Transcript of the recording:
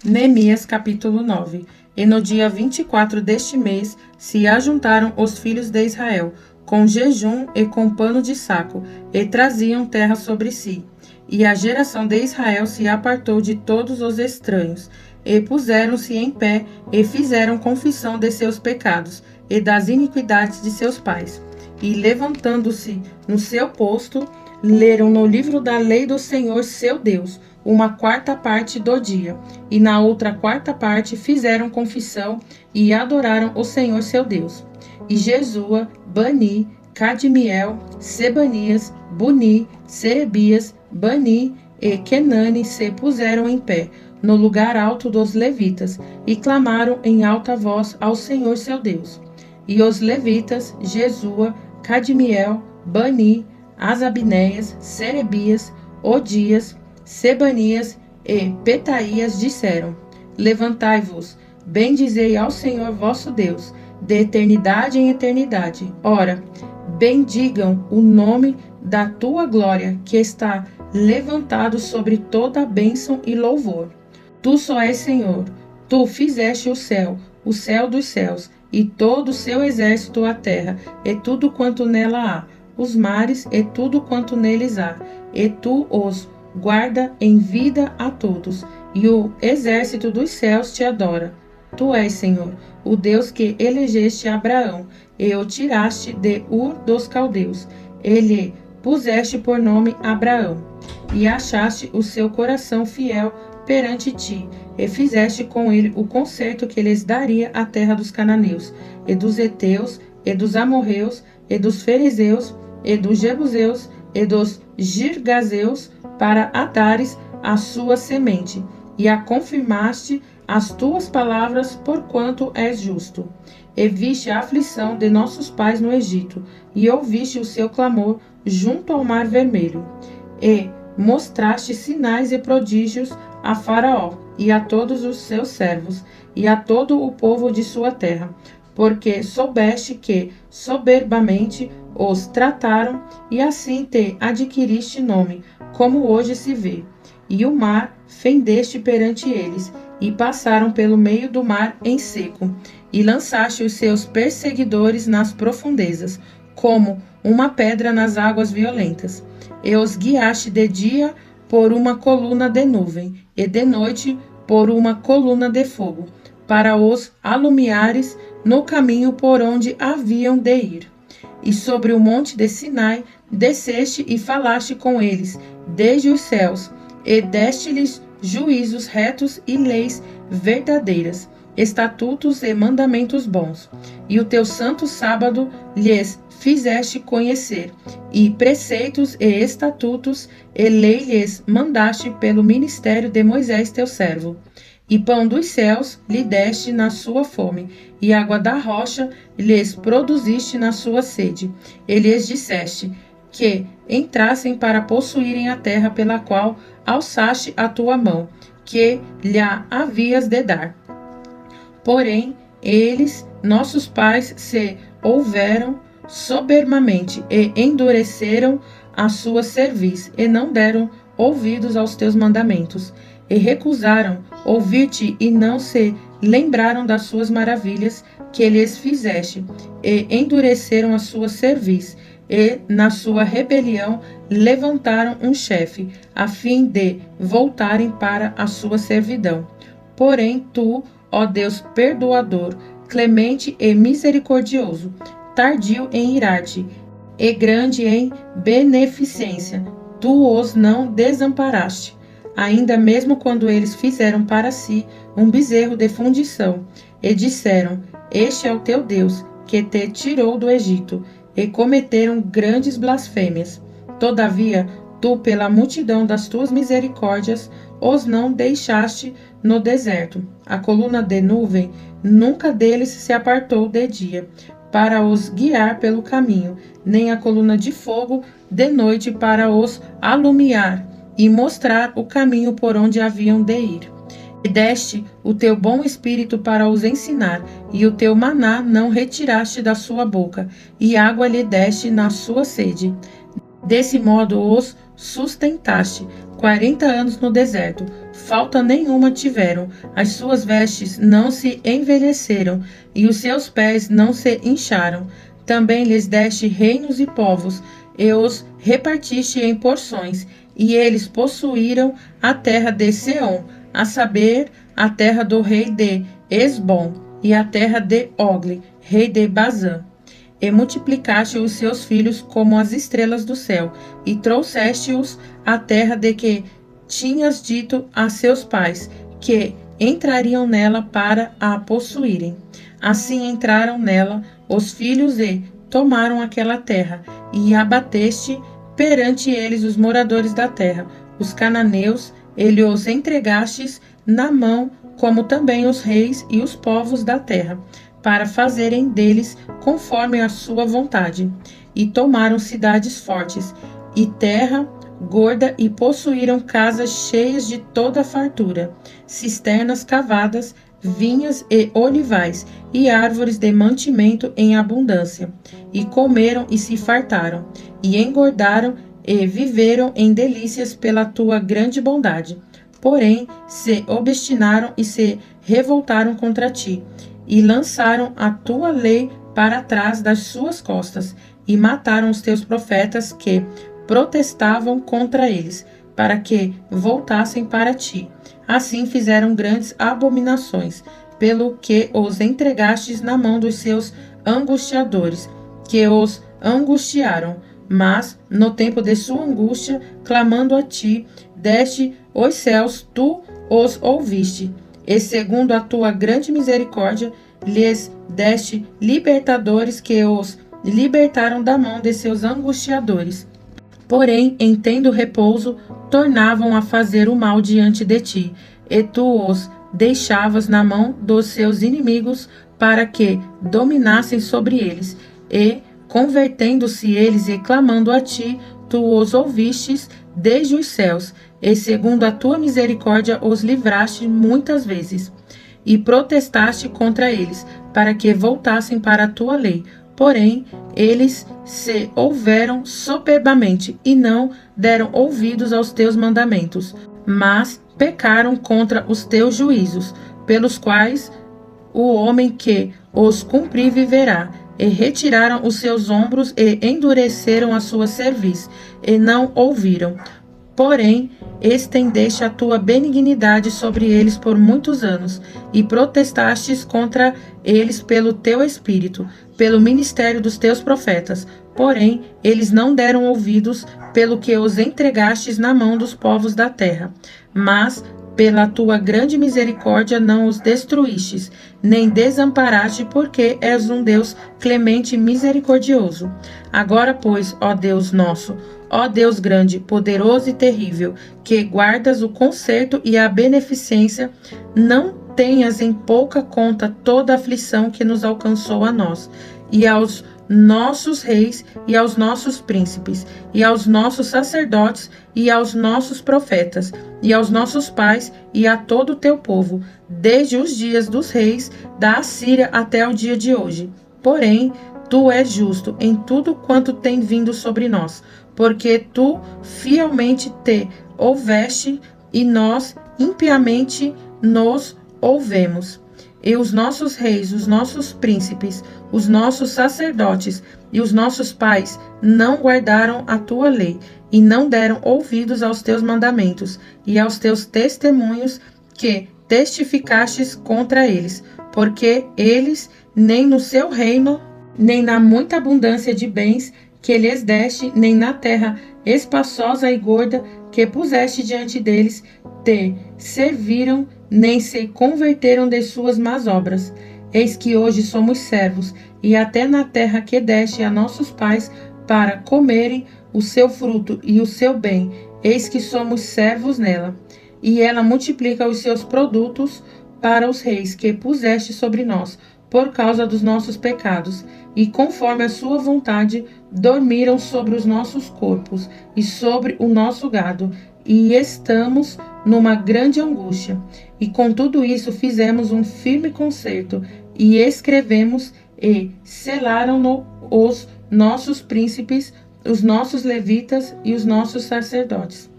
Neemias capítulo 9. E no dia 24 deste mês se ajuntaram os filhos de Israel, com jejum e com pano de saco, e traziam terra sobre si. E a geração de Israel se apartou de todos os estranhos, e puseram-se em pé, e fizeram confissão de seus pecados, e das iniquidades de seus pais. E levantando-se no seu posto, leram no livro da lei do Senhor seu Deus, uma quarta parte do dia, e na outra quarta parte fizeram confissão e adoraram o Senhor seu Deus. E Jesua, Bani, Cadmiel, Sebanias, Buni, Serebias, Bani e Kenani se puseram em pé no lugar alto dos levitas e clamaram em alta voz ao Senhor seu Deus. E os levitas, Jesua, Cadmiel, Bani, Asabneias, Serebias, Odias, Sebanias e Petaías disseram: Levantai-vos, bendizei ao Senhor vosso Deus, de eternidade em eternidade. Ora, bendigam o nome da tua glória, que está levantado sobre toda a bênção e louvor. Tu só és Senhor, tu fizeste o céu dos céus, e todo o seu exército a terra, e tudo quanto nela há, os mares e tudo quanto neles há, e tu os guarda em vida a todos, e o exército dos céus te adora. Tu és, Senhor, o Deus que elegeste Abraão, e o tiraste de Ur dos caldeus, e lhe puseste por nome Abraão, e achaste o seu coração fiel perante ti, e fizeste com ele o concerto que lhes daria a terra dos cananeus, e dos heteus, e dos amorreus, e dos fariseus, e dos jebuseus, e dos girgazeus, para a dares a sua semente, e a confirmaste as tuas palavras, porquanto és justo. E viste a aflição de nossos pais no Egito, e ouviste o seu clamor junto ao mar vermelho, e mostraste sinais e prodígios a Faraó, e a todos os seus servos, e a todo o povo de sua terra, porque soubeste que soberbamente os trataram, e assim te adquiriste nome, como hoje se vê. E o mar fendeste perante eles, e passaram pelo meio do mar em seco, e lançaste os seus perseguidores nas profundezas, como uma pedra nas águas violentas. E os guiaste de dia por uma coluna de nuvem, e de noite por uma coluna de fogo, para os alumiares no caminho por onde haviam de ir. E sobre o monte de Sinai desceste e falaste com eles desde os céus, e deste-lhes juízos retos e leis verdadeiras, estatutos e mandamentos bons. E o teu santo sábado lhes fizeste conhecer, e preceitos e estatutos e lei lhes mandaste pelo ministério de Moisés teu servo. E pão dos céus lhe deste na sua fome, e água da rocha lhes produziste na sua sede. E lhes disseste que entrassem para possuírem a terra pela qual alçaste a tua mão, que lhe havias de dar. Porém, eles, nossos pais, se houveram soberbamente e endureceram a sua cerviz, e não deram ouvidos aos teus mandamentos, e recusaram ouvir-te, e não se lembraram das suas maravilhas que lhes fizeste, e endureceram a sua cerviz, e na sua rebelião levantaram um chefe, a fim de voltarem para a sua servidão. Porém tu, ó Deus perdoador, clemente e misericordioso, tardio em irar-te, e grande em beneficência, tu os não desamparaste, ainda mesmo quando eles fizeram para si um bezerro de fundição, e disseram: Este é o teu Deus, que te tirou do Egito, e cometeram grandes blasfêmias. Todavia, tu, pela multidão das tuas misericórdias, os não deixaste no deserto. A coluna de nuvem nunca deles se apartou de dia, para os guiar pelo caminho, nem a coluna de fogo de noite para os alumiar e mostrar o caminho por onde haviam de ir. E deste o teu bom espírito para os ensinar, e o teu maná não retiraste da sua boca, e água lhe deste na sua sede. Desse modo os sustentaste 40 anos no deserto, falta nenhuma tiveram, as suas vestes não se envelheceram, e os seus pés não se incharam. Também lhes deste reinos e povos, e os repartiste em porções, e eles possuíram a terra de Seom, a saber, a terra do rei de Esbom, e a terra de Og, rei de Bazã. E multiplicaste os seus filhos como as estrelas do céu, e trouxeste-os à terra de que tinhas dito a seus pais, que entrariam nela para a possuírem. Assim entraram nela os filhos e tomaram aquela terra, e abateste perante eles os moradores da terra, os cananeus, e os entregastes na mão, como também os reis e os povos da terra, para fazerem deles conforme a sua vontade. E tomaram cidades fortes, e terra gorda, e possuíram casas cheias de toda a fartura, cisternas cavadas, vinhas e olivais, e árvores de mantimento em abundância. E comeram e se fartaram, e engordaram, e viveram em delícias pela tua grande bondade. Porém, se obstinaram e se revoltaram contra ti, e lançaram a tua lei para trás das suas costas, e mataram os teus profetas que protestavam contra eles, para que voltassem para ti. Assim fizeram grandes abominações, pelo que os entregastes na mão dos seus angustiadores, que os angustiaram. Mas, no tempo de sua angústia, clamando a ti, deste os céus, tu os ouviste. E segundo a tua grande misericórdia, lhes deste libertadores que os libertaram da mão de seus angustiadores. Porém, em tendo repouso, tornavam a fazer o mal diante de ti, e tu os deixavas na mão dos seus inimigos para que dominassem sobre eles. E, convertendo-se eles e clamando a ti, tu os ouvistes desde os céus, e segundo a tua misericórdia os livraste muitas vezes. E protestaste contra eles, para que voltassem para a tua lei. Porém, eles se houveram soberbamente, e não deram ouvidos aos teus mandamentos, mas pecaram contra os teus juízos, pelos quais o homem que os cumprir viverá. E retiraram os seus ombros e endureceram a sua cerviz, e não ouviram. Porém, estendeste a tua benignidade sobre eles por muitos anos, e protestastes contra eles pelo teu espírito, pelo ministério dos teus profetas. Porém, eles não deram ouvidos, pelo que os entregastes na mão dos povos da terra. Mas, pela tua grande misericórdia, não os destruístes, nem desamparaste, porque és um Deus clemente e misericordioso. Agora, pois, ó Deus nosso, ó Deus grande, poderoso e terrível, que guardas o conserto e a beneficência, não tenhas em pouca conta toda a aflição que nos alcançou a nós, e aos nossos reis, e aos nossos príncipes, e aos nossos sacerdotes, e aos nossos profetas, e aos nossos pais, e a todo o teu povo, desde os dias dos reis da Assíria até o dia de hoje. Porém, tu és justo em tudo quanto tem vindo sobre nós, porque tu fielmente te houveste, e nós impiamente nos houvemos. E os nossos reis, os nossos príncipes, os nossos sacerdotes e os nossos pais não guardaram a tua lei, e não deram ouvidos aos teus mandamentos e aos teus testemunhos que testificastes contra eles, porque eles, nem no seu reino, nem na muita abundância de bens que lhes deste, nem na terra espaçosa e gorda que puseste diante deles, te serviram, nem se converteram de suas más obras. Eis que hoje somos servos, e até na terra que deste a nossos pais para comerem o seu fruto e o seu bem, eis que somos servos nela. E ela multiplica os seus produtos para os reis que puseste sobre nós, por causa dos nossos pecados, e conforme a sua vontade, dormiram sobre os nossos corpos e sobre o nosso gado, e estamos numa grande angústia. E com tudo isso fizemos um firme concerto, e escrevemos e selaram-no os nossos príncipes, os nossos levitas e os nossos sacerdotes.